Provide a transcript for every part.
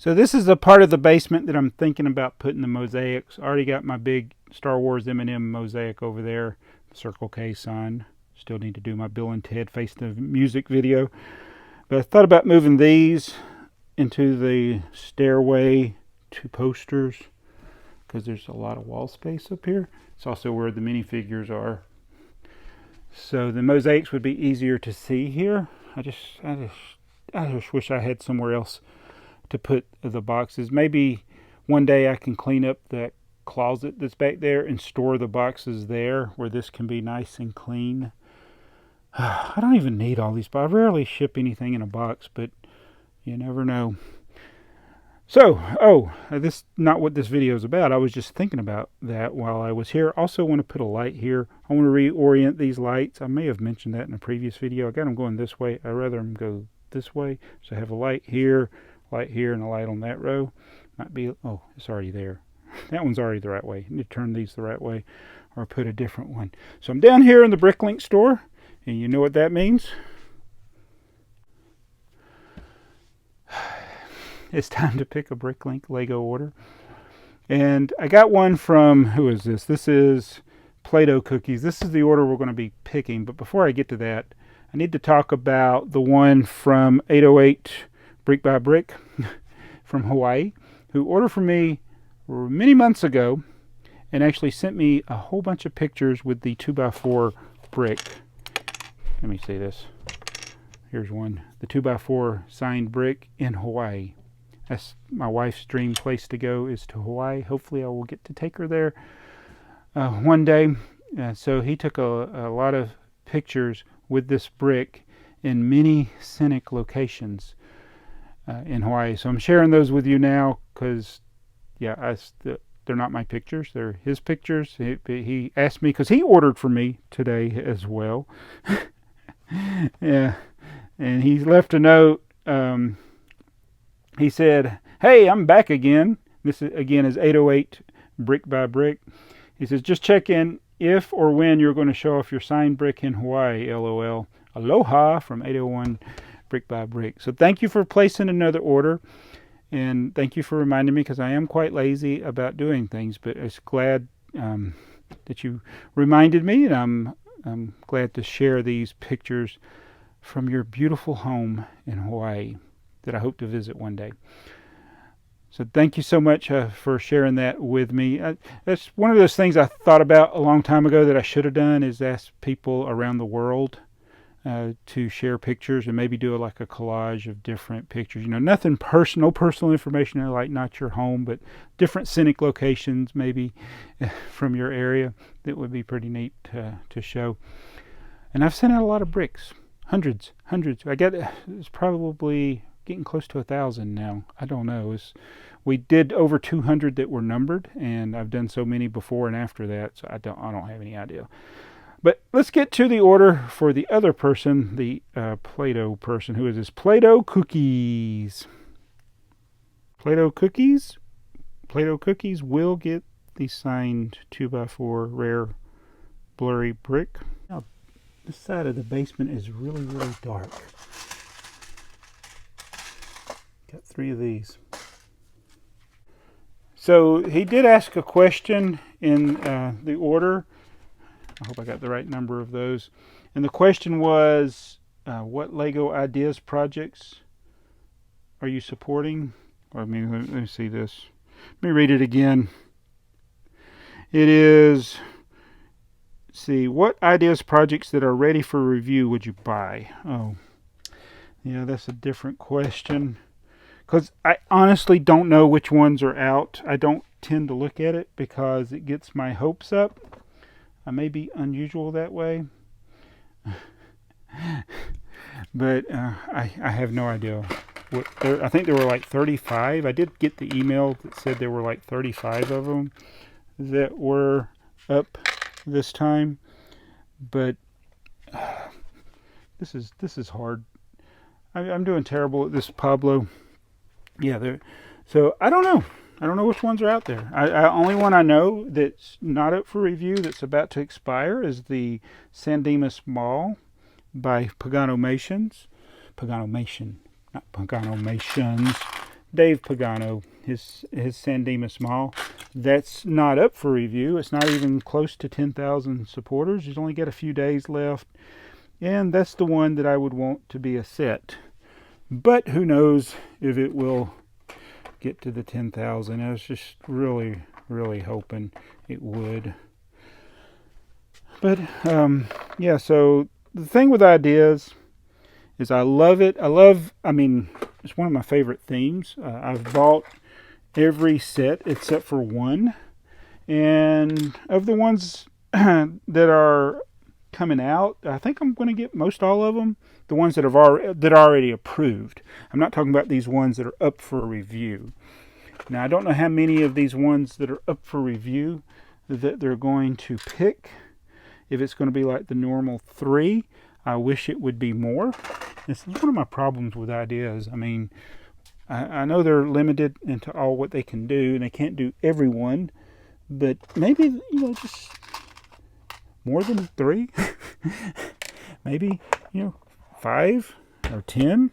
So this is the part of the basement that I'm thinking about putting the mosaics. I already got my big Star Wars M&M mosaic over there, Circle K sign. Still need to do my Bill and Ted Face the Music video. But I thought about moving these into the stairway to posters because there's a lot of wall space up here. It's also where the minifigures are. So the mosaics would be easier to see here. I just wish I had somewhere else to put the boxes. Maybe one day I can clean up that closet that's back there and store the boxes there where this can be nice and clean. I don't even need all these, but I rarely ship anything in a box, but you never know. So, this is not what this video is about. I was just thinking about that while I was here. Also want to put a light here. I want to reorient these lights. I may have mentioned that in a previous video. I got them going this way. I'd rather them go this way. So I have a light here, and a light on that row. Might be, oh, it's already there. That one's already the right way. I need to turn these the right way or put a different one. So I'm down here in the Bricklink store, and you know what that means? It's time to pick a Bricklink Lego order. And I got one from, who is this? This is PlayDohCookies. This is the order we're going to be picking. But before I get to that, I need to talk about the one from 808 Brick by Brick from Hawaii, who ordered from me many months ago and actually sent me a whole bunch of pictures with the 2x4 brick. Let me see this. Here's one. The 2x4 signed brick in Hawaii. That's my wife's dream place to go, is to Hawaii. Hopefully I will get to take her there one day. So he took a lot of pictures with this brick in many scenic locations in Hawaii. So I'm sharing those with you now because, yeah, they're not my pictures. They're his pictures. He asked me, because he ordered for me today as well. Yeah, and he left a note. He said, "Hey, I'm back again." This again is 808 Brick by Brick. He says, "Just check in if or when you're going to show off your signed brick in Hawaii, LOL. Aloha," from 801 Brick by Brick. So thank you for placing another order, and thank you for reminding me, because I am quite lazy about doing things, but it's glad that you reminded me, and I'm glad to share these pictures from your beautiful home in Hawaii that I hope to visit one day. So thank you so much for sharing that with me. That's one of those things I thought about a long time ago that I should have done, is ask people around the world to share pictures and maybe do like a collage of different pictures. You know, nothing personal, no personal information, like not your home, but different scenic locations maybe from your area that would be pretty neat to show. And I've sent out a lot of bricks, hundreds. I get it's probably getting close to 1,000 now. I don't know. We did over 200 that were numbered, and I've done so many before and after that, so I don't have any idea. But let's get to the order for the other person, the Play-Doh person. Who is this? PlayDohCookies. PlayDohCookies? PlayDohCookies will get the signed 2x4 rare blurry brick. Now, this side of the basement is really, really dark. Got 3 of these. So he did ask a question in the order. I hope I got the right number of those. And the question was, what Lego Ideas projects are you supporting? Let me see this. Let me read it again. It is, see, what ideas projects that are ready for review would you buy? Oh, yeah, that's a different question. Because I honestly don't know which ones are out. I don't tend to look at it because it gets my hopes up. I may be unusual that way, but I have no idea. I think there were like 35. I did get the email that said there were like 35 of them that were up this time, but this is hard. I'm doing terrible at this PABLO. Yeah, so I don't know. I don't know which ones are out there. Only one I know that's not up for review, that's about to expire, is the San Dimas Mall by Paganomations. Not Paganomations. Dave Pagano, his San Dimas Mall. That's not up for review. It's not even close to 10,000 supporters. He's only got a few days left. And that's the one that I would want to be a set. But who knows if it will get to the 10,000. I was just really, really hoping it would. But, yeah, so the thing with ideas is I love it. I mean, it's one of my favorite themes. I've bought every set except for one. And of the ones that are coming out, I think I'm going to get most all of them. The ones that are already approved. I'm not talking about these ones that are up for review. Now, I don't know how many of these ones that are up for review that they're going to pick. If it's going to be like the normal 3, I wish it would be more. This is one of my problems with ideas. I mean, I know they're limited into all what they can do, and they can't do every one, but maybe, just more than 3. Maybe, 5 or 10.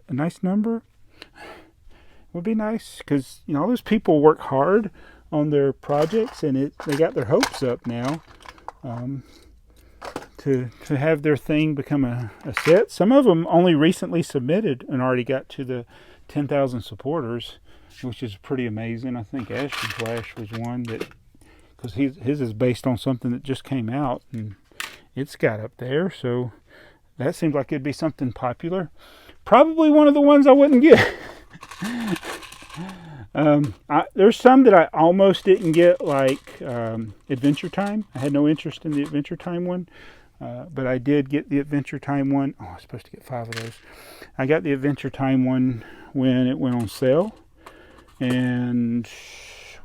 A nice number would be nice, because, all those people work hard on their projects, and they got their hopes up now. To have their thing become a set. Some of them only recently submitted and already got to the 10,000 supporters, which is pretty amazing. I think Ashton Flash was one that, because his is based on something that just came out and it's got up there, so that seems like it'd be something popular. Probably one of the ones I wouldn't get. There's some that I almost didn't get, like Adventure Time. I had no interest in the Adventure Time one, but I did get the Adventure Time one. Oh, I was supposed to get 5 of those. I got the Adventure Time one when it went on sale, and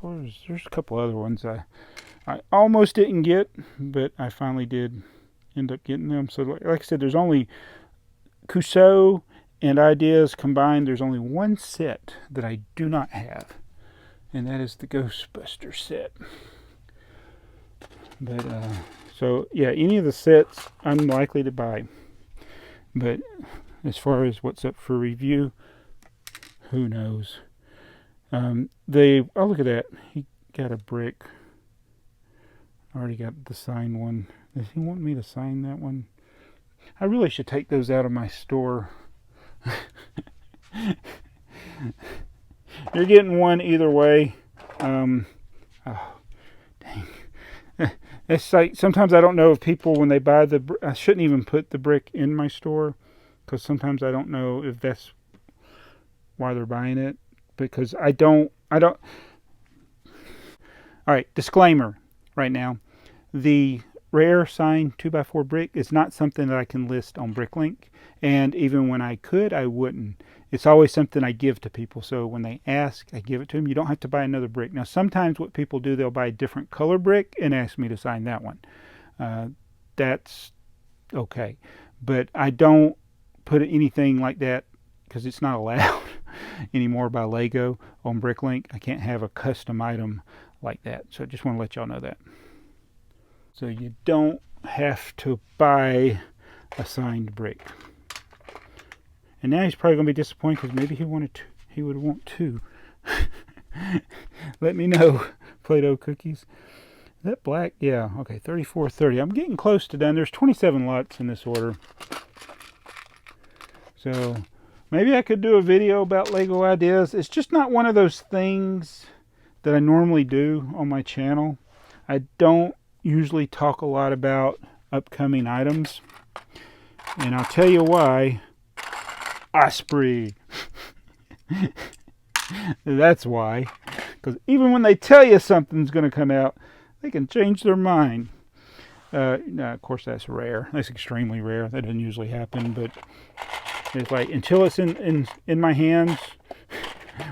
there's a couple other ones I almost didn't get, but I finally did end up getting them. So like I said, there's only Cusco and Ideas combined. There's only one set that I do not have, and that is the Ghostbuster set. But so yeah, any of the sets I'm likely to buy, but as far as what's up for review, who knows. Oh, look at that, he got a brick. I already got the signed one. Does he want me to sign that one? I really should take those out of my store. You're getting one either way. Oh, dang. It's like sometimes I don't know if people, when they buy I shouldn't even put the brick in my store, because sometimes I don't know if that's why they're buying it, because I don't. All right, disclaimer right now. The rare signed 2x4 brick is not something that I can list on Bricklink, and even when I could, I wouldn't. It's always something I give to people, so when they ask, I give it to them. You don't have to buy another brick. Now, sometimes what people do, they'll buy a different color brick and ask me to sign that one. That's okay, but I don't put anything like that, because it's not allowed anymore by Lego on Bricklink. I can't have a custom item like that, so I just want to let y'all know that. So you don't have to buy a signed brick. And now he's probably going to be disappointed, because maybe he would want 2. Let me know, PlayDohCookies. Is that black? Yeah, okay, 34.30. I'm getting close to done. There's 27 lots in this order. So maybe I could do a video about Lego ideas. It's just not one of those things that I normally do on my channel. I don't usually talk a lot about upcoming items, and I'll tell you why. Osprey. That's why, because even when they tell you something's going to come out, they can change their mind. Now, of course, that's rare. That's extremely rare. That doesn't usually happen, but it's like, until it's in my hands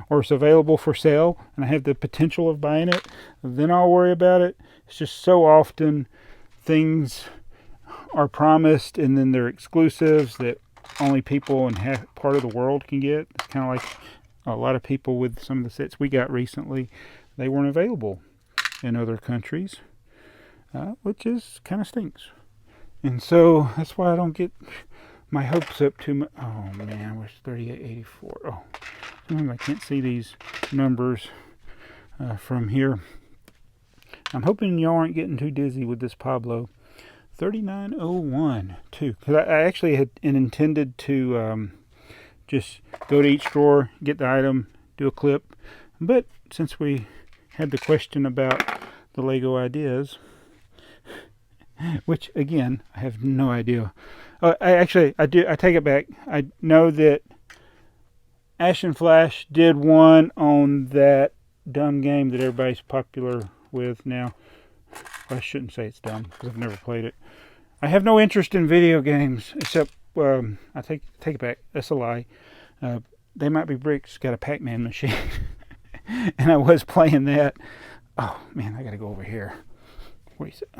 or it's available for sale and I have the potential of buying it, then I'll worry about it. It's just so often things are promised and then they're exclusives that only people in half part of the world can get. It's kind of like a lot of people with some of the sets we got recently. They weren't available in other countries, which is kind of stinks. And so that's why I don't get my hopes up too much. Oh man, I wish 3884. Oh, sometimes I can't see these numbers from here. I'm hoping y'all aren't getting too dizzy with this Pablo. 3901 too, because I actually had intended to just go to each drawer, get the item, do a clip, but since we had the question about the Lego ideas, which again I have no idea. I take it back. I know that Ash and Flash did one on that dumb game that everybody's popular with now. I shouldn't say it's dumb because I've never played it. I have no interest in video games except I take it back. That's a lie. TheyMightBeBricks got a Pac-Man machine, and I was playing that. Oh man, I gotta go over here. What is it?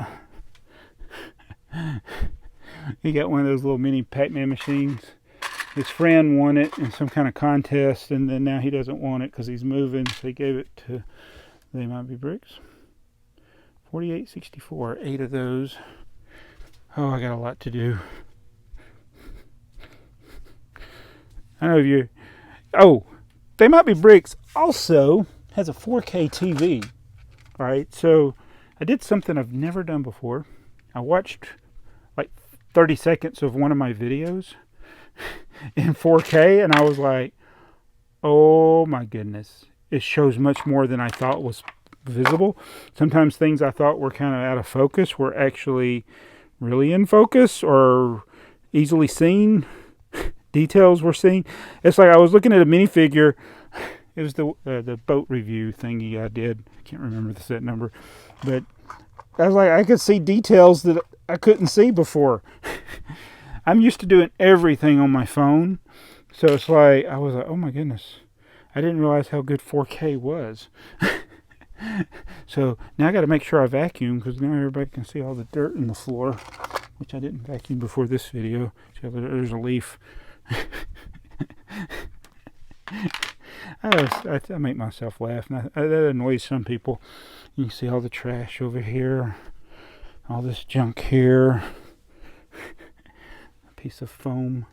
He got one of those little mini Pac-Man machines. His friend won it in some kind of contest, and then now he doesn't want it because he's moving, so he gave it to TheyMightBeBricks. 4864, 8 of those. Oh, I got a lot to do. I know you. Oh, TheyMightBeBricks also has a 4K TV. All right, so I did something I've never done before. I watched like 30 seconds of one of my videos in 4K, and I was like, oh my goodness, it shows much more than I thought was visible. Sometimes things I thought were kind of out of focus were actually really in focus or easily seen. Details were seen. It's like I was looking at a minifigure. It was the boat review thingy I did. I can't remember the set number, but I was like, I could see details that I couldn't see before. I'm used to doing everything on my phone, so it's like I was like, oh my goodness, I didn't realize how good 4K was. So now I got to make sure I vacuum because now everybody can see all the dirt in the floor, which I didn't vacuum before this video. So there's a leaf. I make myself laugh, and that annoys some people. You can see all the trash over here, all this junk here, a piece of foam.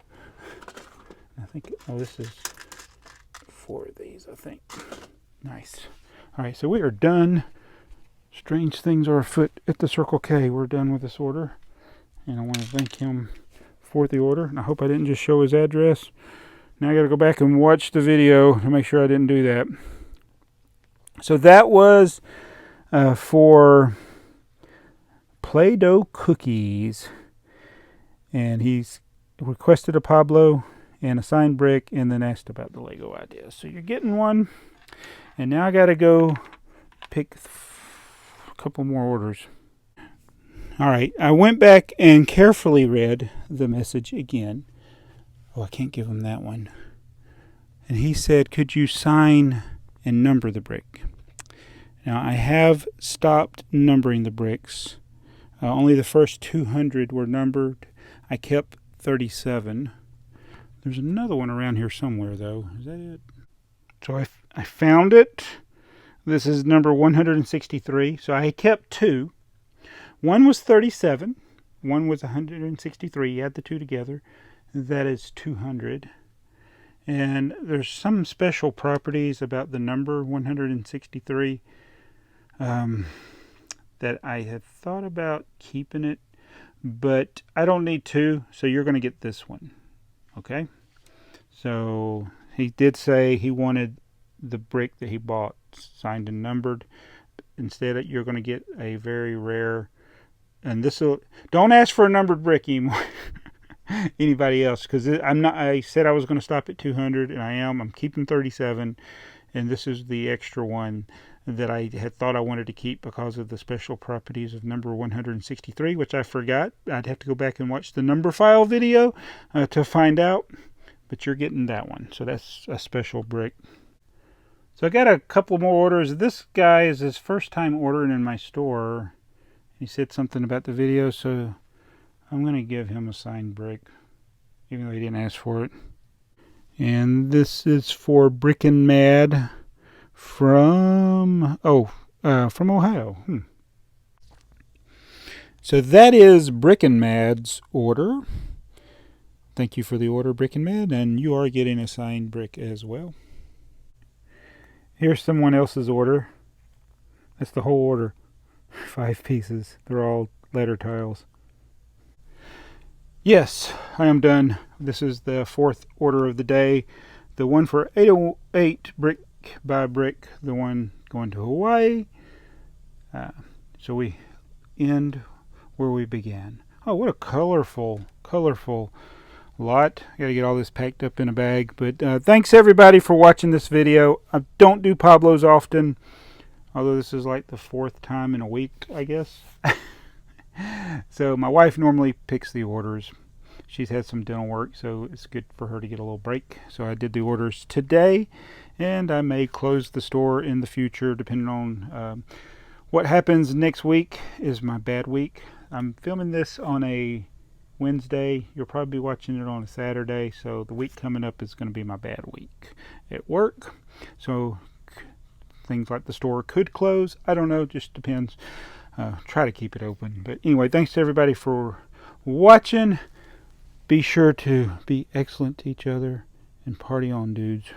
I think, oh, this is 4 of these, I think. Nice. All right, so we are done. Strange things are afoot at the Circle K. We're done with this order, and I want to thank him for the order. And I hope I didn't just show his address. Now I got to go back and watch the video to make sure I didn't do that. So that was for PlayDohCookies, and he's requested a Pablo and a signed brick, and then asked about the Lego ideas. So you're getting one. And now I got to go pick a couple more orders. All right, I went back and carefully read the message again. Oh, I can't give him that one. And he said, could you sign and number the brick? Now, I have stopped numbering the bricks. Only the first 200 were numbered. I kept 37. There's another one around here somewhere, though. Is that it? So I found it. This is number 163. So I kept 2. One was 37. One was 163. You add the 2 together. That is 200. And there's some special properties about the number 163 that I had thought about keeping it. But I don't need 2. So you're going to get this one. Okay? So he did say he wanted the brick that he bought signed and numbered. Instead, you're going to get a very rare, and this will, don't ask for a numbered brick anymore. Anybody else, because I said I was going to stop at 200, and I'm keeping 37, and this is the extra one that I had thought I wanted to keep because of the special properties of number 163, which I forgot. I'd have to go back and watch the number file video to find out. But you're getting that one. So that's a special brick. So I got a couple more orders. This guy is his first time ordering in my store. He said something about the video, so I'm going to give him a signed brick, even though he didn't ask for it. And this is for BrickenMad from Ohio. So that is BrickenMad's order Thank you for the order, BrickenMad, and you are getting a signed brick as well. Here's someone else's order. That's the whole order. 5 pieces. They're all letter tiles. Yes, I am done. This is the 4th order of the day. The one for 808 Brick by Brick. The one going to Hawaii. So we end where we began. Oh, what a colorful lot. I gotta get all this packed up in a bag. But thanks everybody for watching this video. I don't do Pablos often, although this is like the 4th time in a week, I guess. So my wife normally picks the orders. She's had some dental work, so it's good for her to get a little break. So I did the orders today, and I may close the store in the future depending on what happens next week is my bad week. I'm filming this on a Wednesday. You'll probably be watching it on a Saturday, so the week coming up is going to be my bad week at work. So things like the store could close. I don't know, just depends. Try to keep it open. But anyway, thanks to everybody for watching. Be sure to be excellent to each other and party on, dudes.